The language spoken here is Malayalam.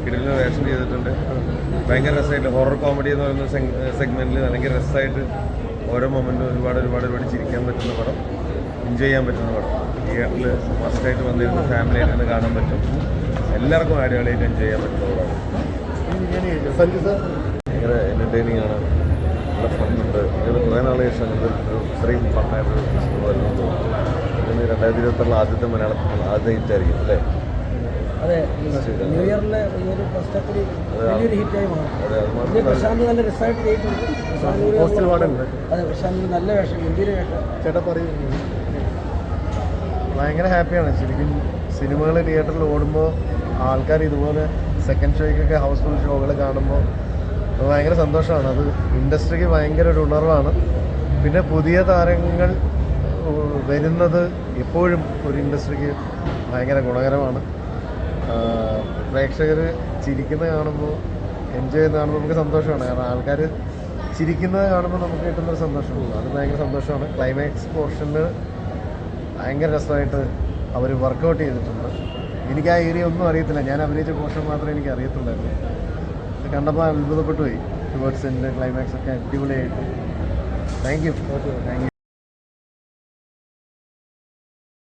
കിടിലിന് വേഷം ചെയ്തിട്ടുണ്ട്. ഭയങ്കര രസമായിട്ട് ഹൊറർ കോമഡി എന്ന് പറയുന്ന സെഗ്മെന്റിൽ ഭയങ്കര രസമായിട്ട് ഓരോ മൊമെന്റും ഒരുപാട് ചിരിക്കാൻ പറ്റുന്ന പടം, എൻജോയ് ചെയ്യാൻ പറ്റുന്ന പടം. തിയേറ്ററിൽ മസ്റ്റായിട്ട് വന്നിരുന്ന ഫാമിലി ആയിട്ട് കാണാൻ പറ്റും. എല്ലാവർക്കും അടിപൊളിയായിട്ട് എൻജോയ് ചെയ്യാൻ പറ്റുന്ന പടമാണ്. ഭയങ്കര എൻ്റർടൈനിങ് ആണ്, നല്ല ഫണ്ടുണ്ട്. ഇത് കുറേ നാളെ ശേഷം ഒരു ഇത്രയും ഫണ്ടായിട്ടൊരു സിനിമ വരുന്നത് തോന്നുന്നു. ഇതിന് 2026 ആദ്യത്തെ മലയാളത്തിൽ ആദ്യത്തെ ഹിറ്റായിരിക്കും അല്ലേ? അതെ, ന്യൂ ഇയറിലെ ഒരു ഫസ്റ്റ് വലിയൊരു ഹിറ്റായി മാറും. പ്രശാന്ത് നല്ല രസമായിട്ട് ചെയ്തിട്ടുണ്ട്. അതെ, പ്രശാന്ത് നല്ല വേഷം, ഗംഭീര വേഷം. ചേട്ടാ പറയൂ. ഭയങ്കര ഹാപ്പിയാണ് ശരിക്കും. സിനിമകൾ തിയേറ്ററിൽ ഓടുമ്പോൾ ആൾക്കാർ ഇതുപോലെ സെക്കൻഡ് ഷോയ്ക്കൊക്കെ ഹൗസ്ഫുൾ ഷോകൾ കാണുമ്പോൾ അത് ഭയങ്കര സന്തോഷമാണ്. അത് ഇൻഡസ്ട്രിക്ക് ഭയങ്കര ഒരു ഉണർവാണ്. പിന്നെ പുതിയ താരങ്ങൾ വരുന്നത് എപ്പോഴും ഒരു ഇൻഡസ്ട്രിക്ക് ഭയങ്കര ഗുണകരമാണ്. പ്രേക്ഷകർ ചിരിക്കുന്നത് കാണുമ്പോൾ, എൻജോയ് ചെയ്യുന്നത് കാണുമ്പോൾ നമുക്ക് സന്തോഷമാണ്. കാരണം ആൾക്കാർ ചിരിക്കുന്നത് കാണുമ്പോൾ നമുക്ക് കിട്ടുന്നൊരു സന്തോഷമുള്ളൂ. അത് ഭയങ്കര സന്തോഷമാണ്. ക്ലൈമാക്സ് പോർഷനിൽ ഭയങ്കര രസമായിട്ട് അവർ വർക്കൗട്ട് ചെയ്തിട്ടുണ്ട്. എനിക്ക് ആ ഏരിയ ഒന്നും അറിയത്തില്ല. ഞാൻ അഭിനയിച്ച പോർഷൻ മാത്രമേ എനിക്ക് അറിയത്തുള്ളായിരുന്നു. ഇത് കണ്ടപ്പോൾ അത്ഭുതപ്പെട്ടു പോയി. ടുവേർഡ്സ് എൻ്റെ ക്ലൈമാക്സ് ഒക്കെ അടിപൊളിയായിട്ട്. Thank you.